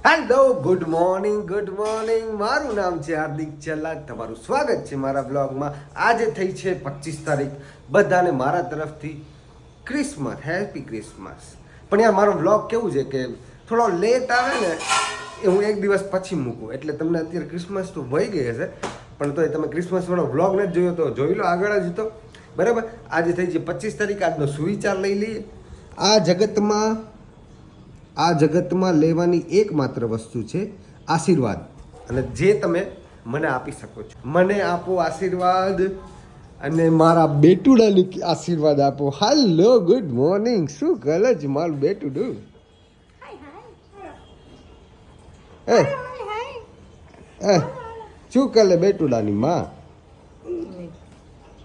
Hello good morning મારું નામ છે હાર્દિક ચલ્લા. તમારું સ્વાગત છે મારા બ્લોગમાં. આજે થઈ છે 25 તારીખ. બધાને મારા તરફથી ક્રિસમસ, હેપી ક્રિસમસ. પણ યાર મારો બ્લોગ કેવું છે કે થોડો લેટ આવે ને એ હું એક દિવસ પછી મૂકું, એટલે તમને અત્યારે ક્રિસમસ તો વહી ગઈ હશે, પણ તોય તમે ક્રિસમસવાળો બ્લોગ નથી જોયો તો જોઈ લો આગળ જ તો બરાબર. આજે થઈ છે 25 તારીખ. આજનો સુવિચાર લઈ લઈએ. આ જગતમાં લેવાની એકમાત્ર વસ્તુ છે આશીર્વાદ, અને જે તમે મને આપી શકો છો. મને આપો આશીર્વાદ અને મારા બેટુડાને આશીર્વાદ આપો. હાલો ગુડ મોર્નિંગ. શું કરે છે મારું બેટુડું? શું કરે બેટુડાની માં?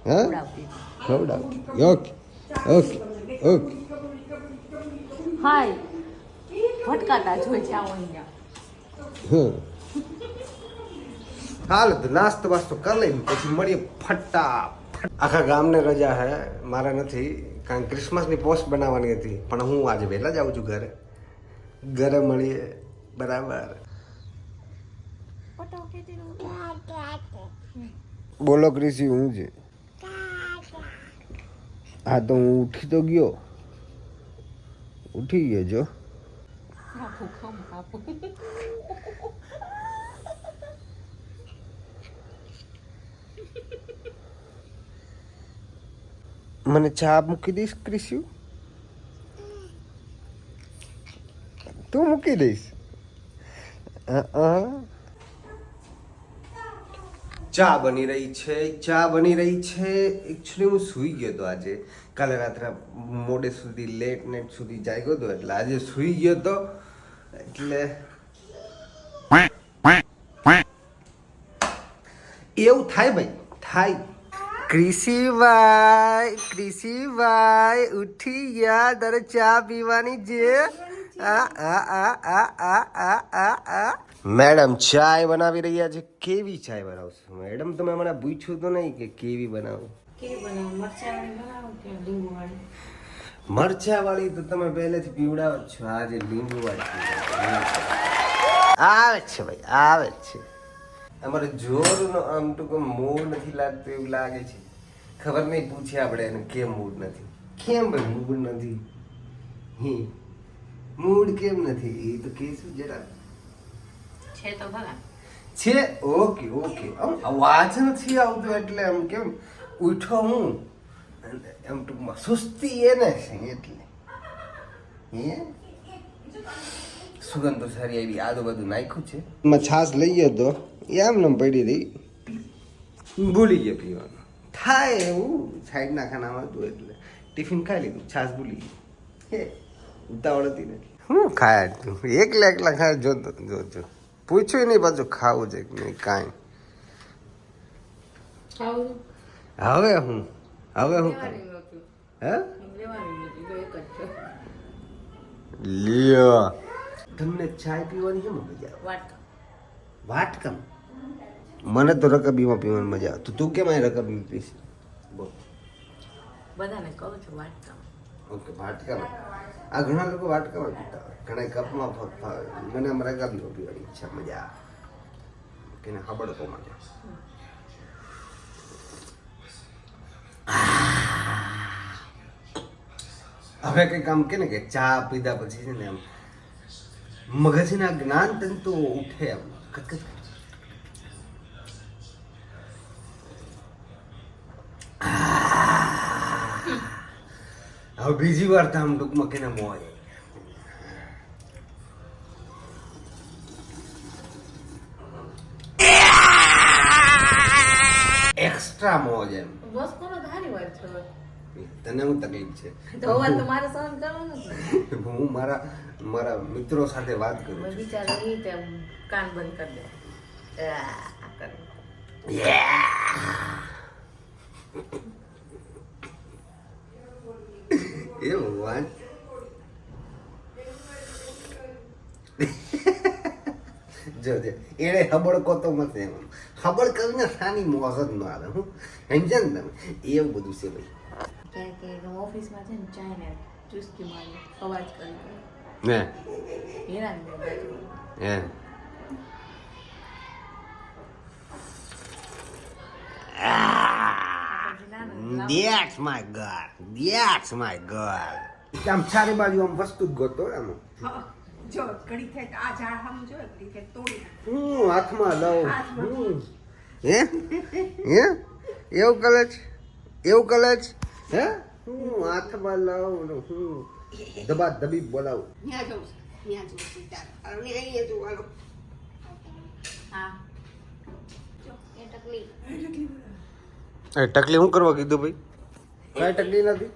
હા, ખવડાવતી. Okay okay okay. હાય ભટકાતા જોઈ છે આવો અહીંયા. હાલ તો નાસ્તો વાસ્તો કરી લઈને પછી મળીએ ફટાફટ. આખા ગામને રજા હે, મારે નથી, કારણ ક્રિસમસની પોસ્ટ બનાવવાની હતી, પણ હું આજે વહેલા જ આવું છું ઘરે મળીએ બરાબર. બોલો ક્રિસી, હું છે? હા તો હું ઉઠી તો ગયો, ઉઠી ગયો જો. મને ચા મૂકી દઈશ ક્રિસ્યુ? તું મૂકી દઈશ? ચા બની રહી છે. એકચ્યુઅલી હું સૂઈ ગયો હતો આજે. કાલે રાત્રે મોડે સુધી લેટ નાઇટ સુધી જાગ્યો હતો, એટલે આજે સૂઈ ગયો હતો. એટલે એવું થાય ભાઈ, થાય. ક્રિશીભાઈ ઉઠી ગયા, તારે ચા પીવાની છે? મેડમ ચાય બનાવી રહ્યા છે. કેવી ચાય બનાવશો મેડમ? તમે મને પૂછ્યું તો નહીં કે કેવી બનાવું? મરચા વાળી તો તમે પહેલેથી પીવડાવો જ છો. આજે લીંબુ વાળી આવે છે ભાઈ, આવે છે. અમારે જોરનો આમ ટૂંકો મૂડ નથી લાગતો એવું લાગે છે. ખબર નહીં, પૂછે આપણે એને કેમ મૂડ નથી. કેમ ભાઈ મૂડ નથી? મૂડ કેમ નથી એ તો કહીશું જરા. છે તો ભલા છે. ઓકે અવાજ નથી આવતો એટલે એમ કેમ ઉઠો હું એમ ટૂંકમાં સુસ્તી એને છે એટલે. સુગંધ તો સારી આવી. આદુ બધું નાખ્યું છે. છાશ લઈ ગયો તો એમને પડી રહી, ભૂલી ગયા પીવાનું. થાય એવું, સાઈડના ખાનામાં હતું એટલે ટિફિન ખાઈ લીધું, છાશ ભૂલી ગઈ. ઉતાવળ હતી ને હું ખાયા તું એકલા ખાય. જો પૂછ્યું નહીં પાછું ખાવું છે કે નહીં કાંઈ. હવે હું કરું? હે લ્યો, તમને ચાય પીવાની છે મજા આવે? વાટકમ. મને તો રકબીમાં પીવાની મજા આવે. તો તું કેમ અહીં રકબી પીશ? બોલ. બધાને કહું છું વાટકા. ઓકે વાટકા. આ ઘણા લોકો વાટકામાં પીતા હોય, ઘણા કપમાં ફાવે. મને આમ રકાબીમાં પીવાની ઈચ્છા, મજા આવે કે હબડકો માટે. હવે કઈ કામ કે ને કે ચા પીધા પછી છે ને એમ મગજના જ્ઞાન તંતુ ઉઠે એમ કચકચ. હવે બીજી વાર તો આમ ટૂંકમાં કેને મોજ એક્સ્ટ્રા મોજ એમ. બસ કોનો ધારી વાત છે? તને હું તકલીફ છે? તો વાત તો મારે સહન કરવાનું છે. હું મારા મિત્રો સાથે વાત કરું છું. બિચારા એ તેમ કાન બંધ કરી દે. એવું વાત. જો એને હબડકો તો મત એમ ખબર કરીને સાની મોજ જ ન આવે. હું સમજે ને તમે? એવું બધું છે ભાઈ. ક્યાંક ઓફિસમાં છે ને ચાય ને ચુસ્કી મારી અવાજ કરી ને હેરાન ને બાજુ. હે That's my girl. That's my girl. આમ ચારે બાજુ આમ વસ્તુ જ ગોતો એમ જો ઘડી થાય તો આ ઝાડ સામે જો ઘડી થાય તોડી નાખ. હું હાથમાં લઉં હાથમાં. હે હે એવું કરે છે હે હું હાથમાં લઉં ને હું દબા દબી બોલાવું ત્યાં જવું છે ત્યાં જવું છે ચાલો અને અહીંયા જવું હાલો. હા જો એ ટકલી એ ટકલી હું કરવા કીધું ભાઈ કઈ ટકલી નથી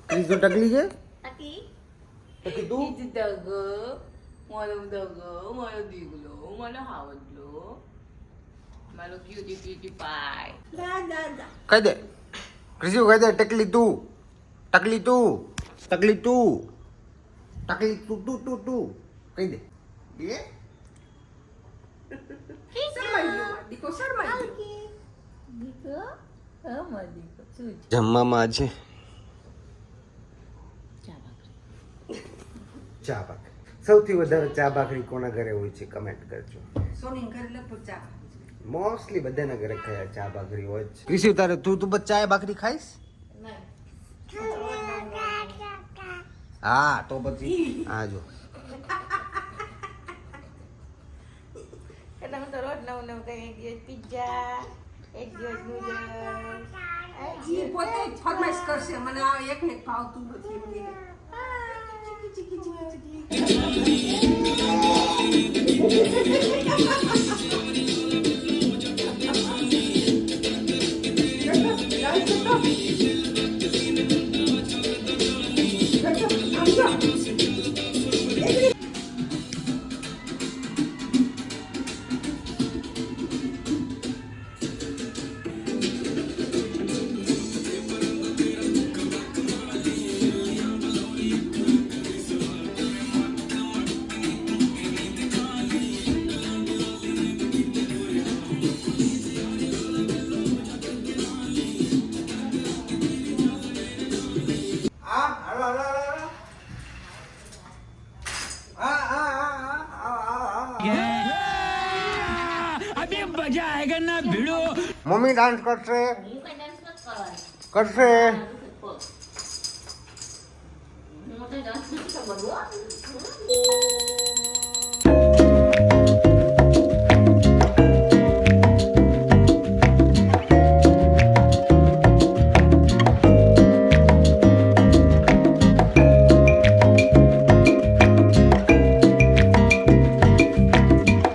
ત્રીજો ટકલી છે ટકી ટકી તું દગ મારો દીકલો મારો હાવડલો મારો ક્યુટી પાય. દાદા કહી દે કૃષિ કહી દે ટકલી તું ટકલી તું ટકલી તું ટકલી તું તું તું તું કહી દે એ શરમાઈ ગયો દીકો શરમાઈ ગયો. દીકરો હા મારો દીકરો શું છે? જમવામાં આજે ચા ભાખરી. ચા ભાખરી સૌથી વધારે ચા ભાખરી કોના ઘરે હોય છે કમેન્ટ કરજો સોની ઘરે લગભગ ચા મોસ્ટલી બધાના ઘરે ખાયા ચા ભાખરી હોય જ કૃષિ તારે તું બસ ચા ભાખરી ખાઈશ હા તો પછી હા જો એટલે હું તો રોજ નવું નવું કઈ એક દિવસ પિઝા એક દિવસ નૂડલ્સ ઈ પોતે જ ફરમાઈશ કરશે મને આ એકને એક ભાવતું નથી એમ કે. મમ્મી ડાન્સ કરશે હું કઈ ડાન્સ નથી કરવાની. કરશે હું તો ડાન્સ નથી કરવાનું.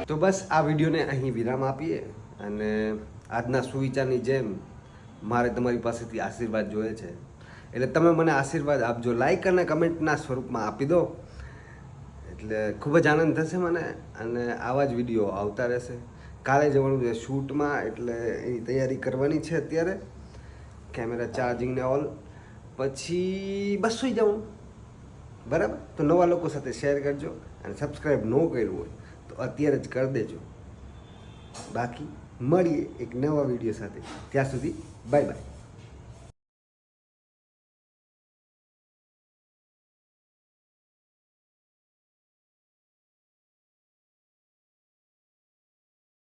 તો બસ આ વિડીયોને અહીં વિરામ આપીએ અને આજના સુવિચારની જેમ મારે તમારી પાસેથી આશીર્વાદ જોઈએ છે એટલે તમે મને આશીર્વાદ આપજો લાઈક અને કમેન્ટના સ્વરૂપમાં આપી દો એટલે ખૂબ જ આનંદ થશે મને અને આવા જ વિડીયો આવતા રહેશે કાલે જવાનું છે શૂટમાં એટલે એની તૈયારી કરવાની છે અત્યારે કેમેરા ચાર્જિંગ ને ઓલ પછી બસ સુઈ જવાનું બરાબર તો નવા લોકો સાથે શેર કરજો અને સબસ્ક્રાઈબ ન કર્યું હોય તો અત્યારે જ કરી દેજો બાકી મળીએ એક નવા વિડીયો સાથે ત્યાં સુધી બાય બાય